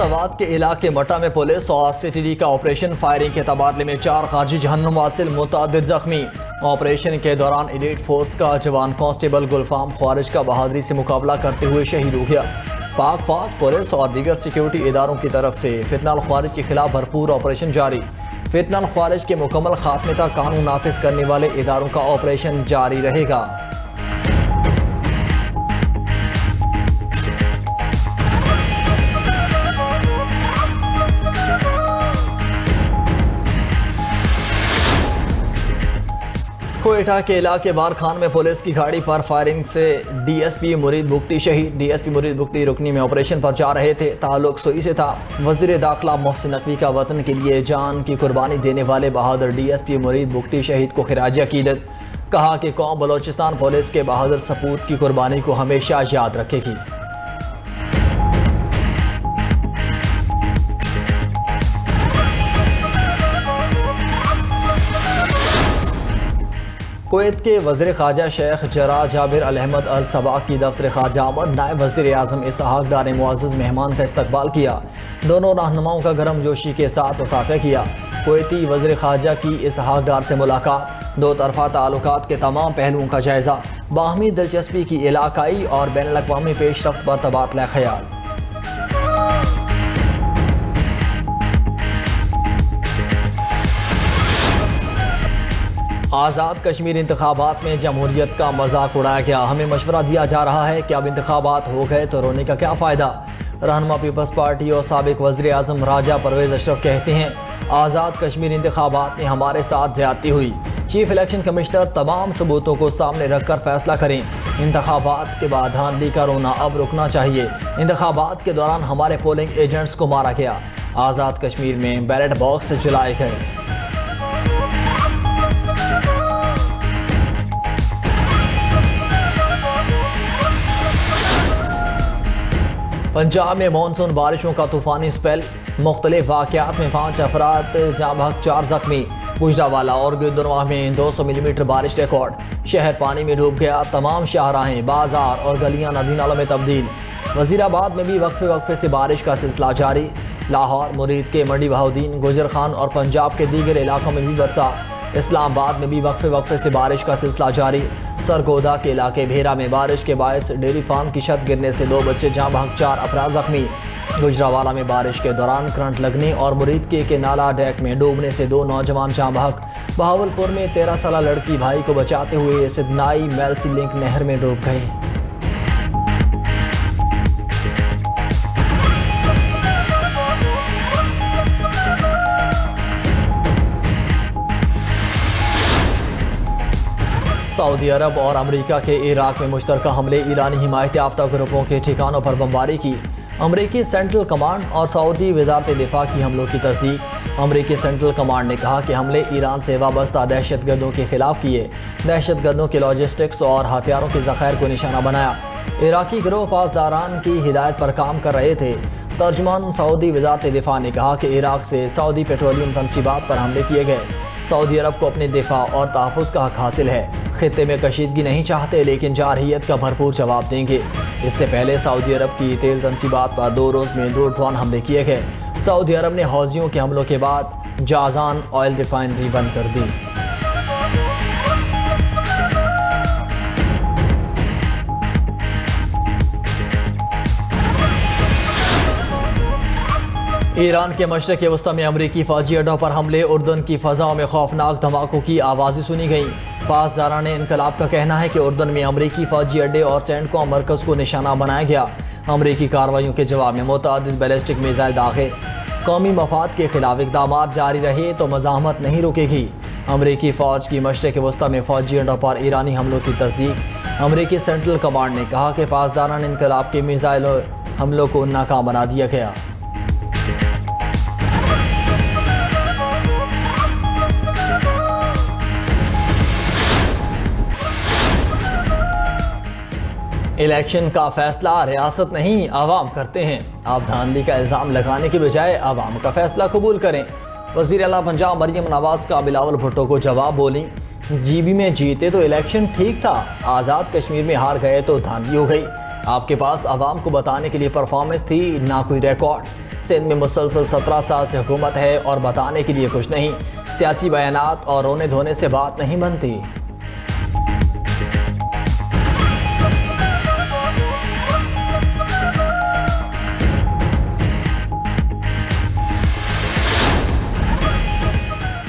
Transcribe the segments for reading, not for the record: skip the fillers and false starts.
آباد کے علاقے مٹا میں پولیس اور CTD کا آپریشن فائرنگ کے تبادلے میں 4 خارجی جہنم واصل متعدد زخمی۔ آپریشن کے دوران ایلیٹ فورس کا جوان کانسٹیبل گلفام خوارج کا بہادری سے مقابلہ کرتے ہوئے شہید ہو گیا۔ پاک فوج، پولیس اور دیگر سیکیورٹی اداروں کی طرف سے فتنہ الخوارج کے خلاف بھرپور آپریشن جاری۔ فتنہ الخوارج کے مکمل خاتمے تک قانون نافذ کرنے والے اداروں کا آپریشن جاری رہے گا۔ کوئٹہ کے علاقے بار خان میں پولیس کی گاڑی پر فائرنگ سے DSP مرید بگٹی شہید۔ DSP مرید بگٹی رکنی میں آپریشن پر جا رہے تھے، تعلق سوئی سے تھا۔ وزیر داخلہ محسن نقوی کا وطن کے لیے جان کی قربانی دینے والے بہادر DSP مرید بگٹی شہید کو خراج عقیدت۔ کہا کہ قوم بلوچستان پولیس کے بہادر سپوت کی قربانی کو ہمیشہ یاد رکھے گی۔ کویت کے وزیر خارجہ شیخ جرا جابر الحمد الصباح کی دفتر خارجہ آمد نائب وزیر اعظم اسحاق ڈار نے معزز مہمان کا استقبال کیا۔ دونوں رہنماؤں کا گرم جوشی کے ساتھ مصافحہ کیا۔ کویتی وزیر خارجہ کی اسحاق ڈار سے ملاقات، دو طرفہ تعلقات کے تمام پہلوؤں کا جائزہ، باہمی دلچسپی کی علاقائی اور بین الاقوامی پیش رفت پر تبادلہ خیال۔ آزاد کشمیر انتخابات میں جمہوریت کا مذاق اڑایا گیا۔ ہمیں مشورہ دیا جا رہا ہے کہ اب انتخابات ہو گئے تو رونے کا کیا فائدہ۔ رہنما پیپلز پارٹی اور سابق وزیر اعظم راجہ پرویز اشرف کہتے ہیں آزاد کشمیر انتخابات میں ہمارے ساتھ زیادتی ہوئی۔ چیف الیکشن کمشنر تمام ثبوتوں کو سامنے رکھ کر فیصلہ کریں۔ انتخابات کے بعد دھاندلی کا رونا اب رکنا چاہیے۔ انتخابات کے دوران ہمارے پولنگ ایجنٹس کو مارا گیا۔ آزاد کشمیر میں بیلٹ باکس جلائے گئے۔ پنجاب میں مانسون بارشوں کا طوفانی سپیل، مختلف واقعات میں 5 افراد جاں بحق 4 زخمی۔ گجرانوالہ اور گردنواہ میں 200 ملی میٹر بارش ریکارڈ۔ شہر پانی میں ڈوب گیا، تمام شاہراہیں، بازار اور گلیاں ندی نالوں میں تبدیل۔ وزیر آباد میں بھی وقفے سے بارش کا سلسلہ جاری۔ لاہور، مرید کے منڈی بہاؤدین، گجر خان اور پنجاب کے دیگر علاقوں میں بھی برسات۔ اسلام آباد میں بھی وقفے سے بارش کا سلسلہ جاری۔ سرگودا کے علاقے بھیرا میں بارش کے باعث ڈیری فارم کی چھت گرنے سے 2 بچے جاں بحق 4 افراد زخمی۔ گجرانوالہ میں بارش کے دوران کرنٹ لگنے اور مرید کے نالا ڈیک میں ڈوبنے سے 2 نوجوان جاں بحق۔ بہاولپور میں 13 سالہ لڑکی بھائی کو بچاتے ہوئے سدنائی میلسی لنک نہر میں ڈوب گئی۔ سعودی عرب اور امریکہ کے عراق میں مشترکہ حملے، ایرانی حمایت یافتہ گروپوں کے ٹھکانوں پر بمباری کی۔ امریکی سینٹرل کمانڈ اور سعودی وزارت دفاع کی حملوں کی تصدیق۔ امریکی سینٹرل کمانڈ نے کہا کہ حملے ایران سے وابستہ دہشت گردوں کے خلاف کیے، دہشت گردوں کے لاجسٹکس اور ہتھیاروں کے ذخائر کو نشانہ بنایا۔ عراقی گروہ پاسداران کی ہدایت پر کام کر رہے تھے۔ ترجمان سعودی وزارت دفاع نے کہا کہ عراق سے سعودی پیٹرولیم تنصیبات پر حملے کیے گئے۔ سعودی عرب کو اپنے دفاع اور تحفظ کا حق حاصل ہے۔ خطے میں کشیدگی نہیں چاہتے لیکن جارحیت کا بھرپور جواب دیں گے۔ اس سے پہلے سعودی عرب کی تیل تنصیبات پر 2 روز میں 2 ڈرون حملے کیے گئے۔ سعودی عرب نے حوثیوں کے حملوں کے بعد جازان آئل ریفائنری بند کر دی۔ ایران کے مشرق وسطی میں امریکی فوجی اڈوں پر حملے، اردن کی فضاؤں میں خوفناک دھماکوں کی آوازیں سنی گئیں۔ پاسداران انقلاب کا کہنا ہے کہ اردن میں امریکی فوجی اڈے اور سینڈکام مرکز کو نشانہ بنایا گیا۔ امریکی کارروائیوں کے جواب میں متعدد بیلسٹک میزائل داغے۔ قومی مفاد کے خلاف اقدامات جاری رہے تو مزاحمت نہیں رکے گی۔ امریکی فوج کی مشرق وسطی میں فوجی اڈوں پر ایرانی حملوں کی تصدیق۔ امریکی سینٹرل کمانڈ نے کہا کہ پاسداران انقلاب کے میزائل حملوں کو ناکام بنا دیا گیا۔ الیکشن کا فیصلہ ریاست نہیں عوام کرتے ہیں۔ آپ دھاندلی کا الزام لگانے کی بجائے عوام کا فیصلہ قبول کریں۔ وزیر اعلیٰ پنجاب مریم نواز کا بلاول بھٹو کو جواب بولیں، جی بی میں جیتے تو الیکشن ٹھیک تھا، آزاد کشمیر میں ہار گئے تو دھاندلی ہو گئی۔ آپ کے پاس عوام کو بتانے کے لیے پرفارمنس تھی، نہ کوئی ریکارڈ۔ سندھ میں مسلسل 17 سال سے حکومت ہے اور بتانے کے لیے کچھ نہیں، سیاسی بیانات اور رونے دھونے سے بات نہیں بنتی۔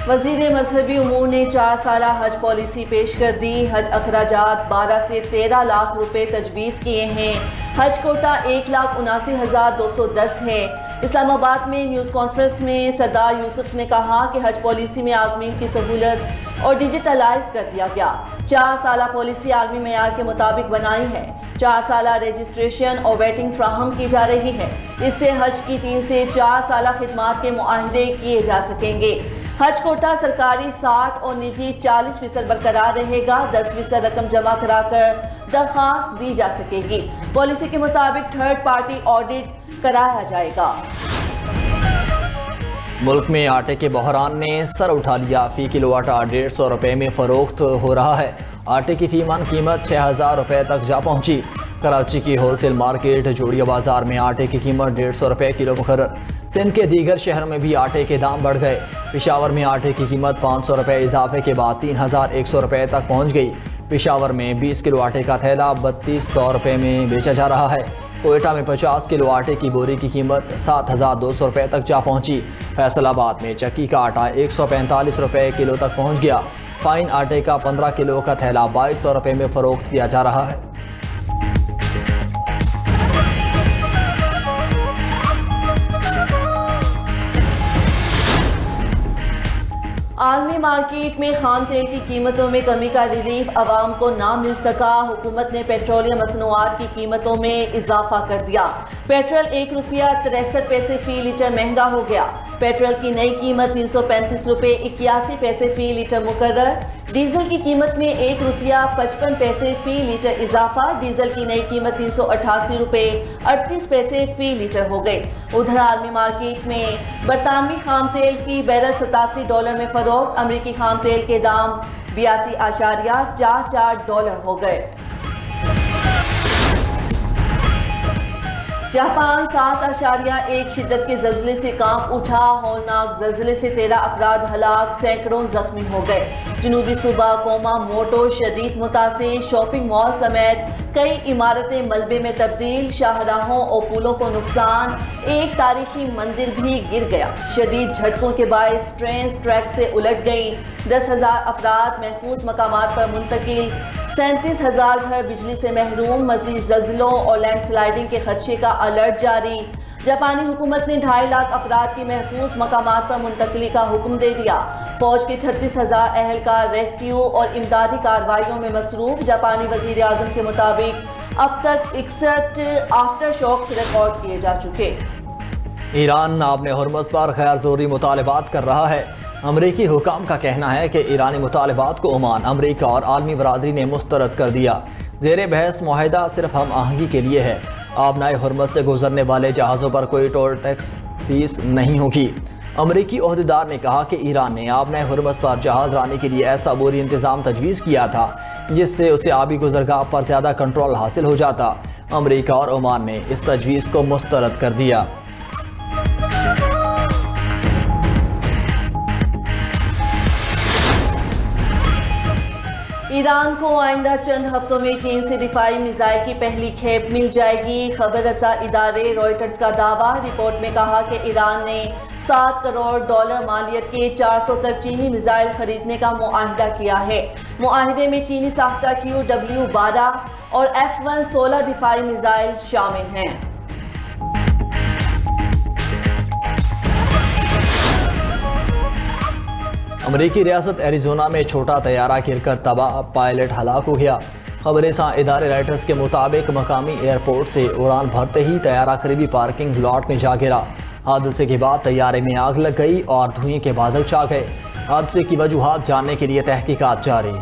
وزیر مذہبی امور نے 4 سالہ حج پالیسی پیش کر دی۔ حج اخراجات 12 سے 13 لاکھ روپے تجویز کیے ہیں۔ حج کوٹا 1,79,210 ہے۔ اسلام آباد میں نیوز کانفرنس میں سردار یوسف نے کہا کہ حج پالیسی میں عازمین کی سہولت اور ڈیجیٹلائز کر دیا گیا۔ 4 سالہ پالیسی عالمی معیار کے مطابق بنائی ہے۔ 4 سالہ رجسٹریشن اور ویٹنگ فراہم کی جا رہی ہے۔ اس سے حج کی 3 سے 4 سالہ خدمات کے معاہدے کیے جا سکیں گے۔ حج کوٹا سرکاری 60 اور نجی 40% برقرار رہے گا۔ 10% رقم جمع کرا کر درخواست دی جا سکے گی۔ پالیسی کے مطابق تھرڈ پارٹی آڈٹ کرایا جائے گا۔ ملک میں آٹے کے بحران نے سر اٹھا لیا۔ فی کلو آٹا 150 روپے میں فروخت ہو رہا ہے۔ آٹے کی فی من قیمت 6000 روپے تک جا پہنچی۔ کراچی کی ہول سیل مارکیٹ جوڑیا بازار میں آٹے کی قیمت 150 روپے کلو مقرر۔ سندھ کے دیگر شہروں میں بھی آٹے کے دام بڑھ گئے۔ پشاور میں آٹے کی قیمت 500 روپے اضافے کے بعد 3100 روپے تک پہنچ گئی۔ پشاور میں 20 کلو آٹے کا تھیلا 3200 روپے میں بیچا جا رہا ہے۔ کوئٹہ میں 50 کلو آٹے کی بوری کی قیمت 7200 روپے تک جا پہنچی۔ فیصل آباد میں چکی کا آٹا 145 روپے کلو تک پہنچ گیا۔ فائن آٹے کا 15 کلو کا تھیلا 2200 روپے میں فروخت کیا جا رہا ہے۔ عالمی مارکیٹ میں خام تیل کی قیمتوں میں کمی کا ریلیف عوام کو نہ مل سکا۔ حکومت نے پیٹرولیم مصنوعات کی قیمتوں میں اضافہ کر دیا۔ پیٹرول 1 روپیہ 63 پیسے فی لیٹر مہنگا ہو گیا۔ پیٹرول کی نئی قیمت 335 روپے 81 پیسے فی لیٹر مقرر۔ ڈیزل کی قیمت میں 1 روپیہ 55 پیسے فی لیٹر اضافہ۔ ڈیزل کی نئی قیمت 388 روپے 38 پیسے فی لیٹر ہو گئی۔ ادھر عالمی مارکیٹ میں برطانوی خام تیل فی بیرل $87 میں فروخت۔ امریکی خام تیل کے دام 82.44 ڈالر ہو گئے۔ جاپان 7.1 شدت کے زلزلے سے کانپ اٹھا۔ ہولناک زلزلے سے 13 افراد ہلاک، سینکڑوں زخمی ہو گئے۔ جنوبی صوبہ کوما موٹو شدید متاثر، شاپنگ مال سمیت کئی عمارتیں ملبے میں تبدیل، شاہراہوں اور پلوں کو نقصان، ایک تاریخی مندر بھی گر گیا۔ شدید جھٹکوں کے باعث ٹرین ٹریک سے الٹ گئی۔ 10,000 افراد محفوظ مقامات پر منتقل، 37,000 گھر بجلی سے محروم۔ مزید زلزلوں اور لینڈ سلائڈنگ کے خدشے کا الرٹ جاری۔ جاپانی حکومت نے 2.5 لاکھ افراد کی محفوظ مقامات پر منتقلی کا حکم دے دیا۔ فوج کے 36,000 اہلکار ریسکیو اور امدادی کارروائیوں میں مصروف۔ جاپانی وزیر اعظم کے مطابق اب تک 61 آفٹر شاکس ریکارڈ کیے جا چکے۔ ایران آبِ ہرمز پر غیر ضروری مطالبات کر رہا ہے۔ امریکی حکام کا کہنا ہے کہ ایرانی مطالبات کو عمان، امریکہ اور عالمی برادری نے مسترد کر دیا۔ زیر بحث معاہدہ صرف ہم آہنگی کے لیے ہے۔ آبنائے ہرمز سے گزرنے والے جہازوں پر کوئی ٹول ٹیکس فیس نہیں ہوگی۔ امریکی عہدیدار نے کہا کہ ایران نے آبنائے ہرمز پر جہاز رانی کے لیے ایسا عبوری انتظام تجویز کیا تھا جس سے اسے آبی گزرگاہ پر زیادہ کنٹرول حاصل ہو جاتا۔ امریکہ اور عمان نے اس تجویز کو مسترد کر دیا۔ ایران کو آئندہ چند ہفتوں میں چین سے دفاعی میزائل کی پہلی کھیپ مل جائے گی۔ خبر رساں ادارے رائٹرز کا دعویٰ۔ رپورٹ میں کہا کہ ایران نے $7 کروڑ مالیت کے 400 تک چینی میزائل خریدنے کا معاہدہ کیا ہے۔ معاہدے میں چینی ساختہ QW-12 اور F-16 دفاعی میزائل شامل ہیں۔ امریکی ریاست ایریزونا میں چھوٹا طیارہ گر کر تباہ، پائلٹ ہلاک ہو گیا۔ خبر رساں ادارے رائٹرز کے مطابق مقامی ایئرپورٹ سے اڑان بھرتے ہی طیارہ قریبی پارکنگ لاٹ میں جا گرا۔ حادثے کے بعد طیارے میں آگ لگ گئی اور دھوئیں کے بادل چھا گئے۔ حادثے کی وجوہات جاننے کے لیے تحقیقات جاری۔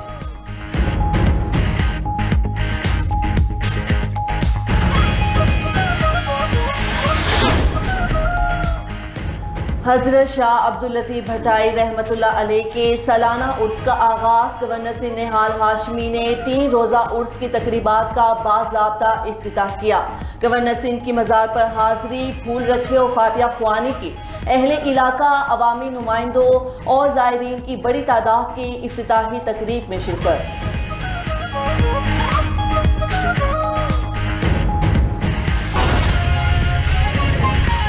حضرت شاہ عبداللطیف بھٹائی رحمۃ اللہ علیہ کے سالانہ عرس کا آغاز گورنر سندھ نہال ہاشمی نے 3 روزہ عرس کی تقریبات کا باضابطہ افتتاح کیا۔ گورنر سندھ کی مزار پر حاضری، پھول رکھے اور فاتحہ خوانی کی۔ اہل علاقہ، عوامی نمائندوں اور زائرین کی بڑی تعداد کی افتتاحی تقریب میں شرکت۔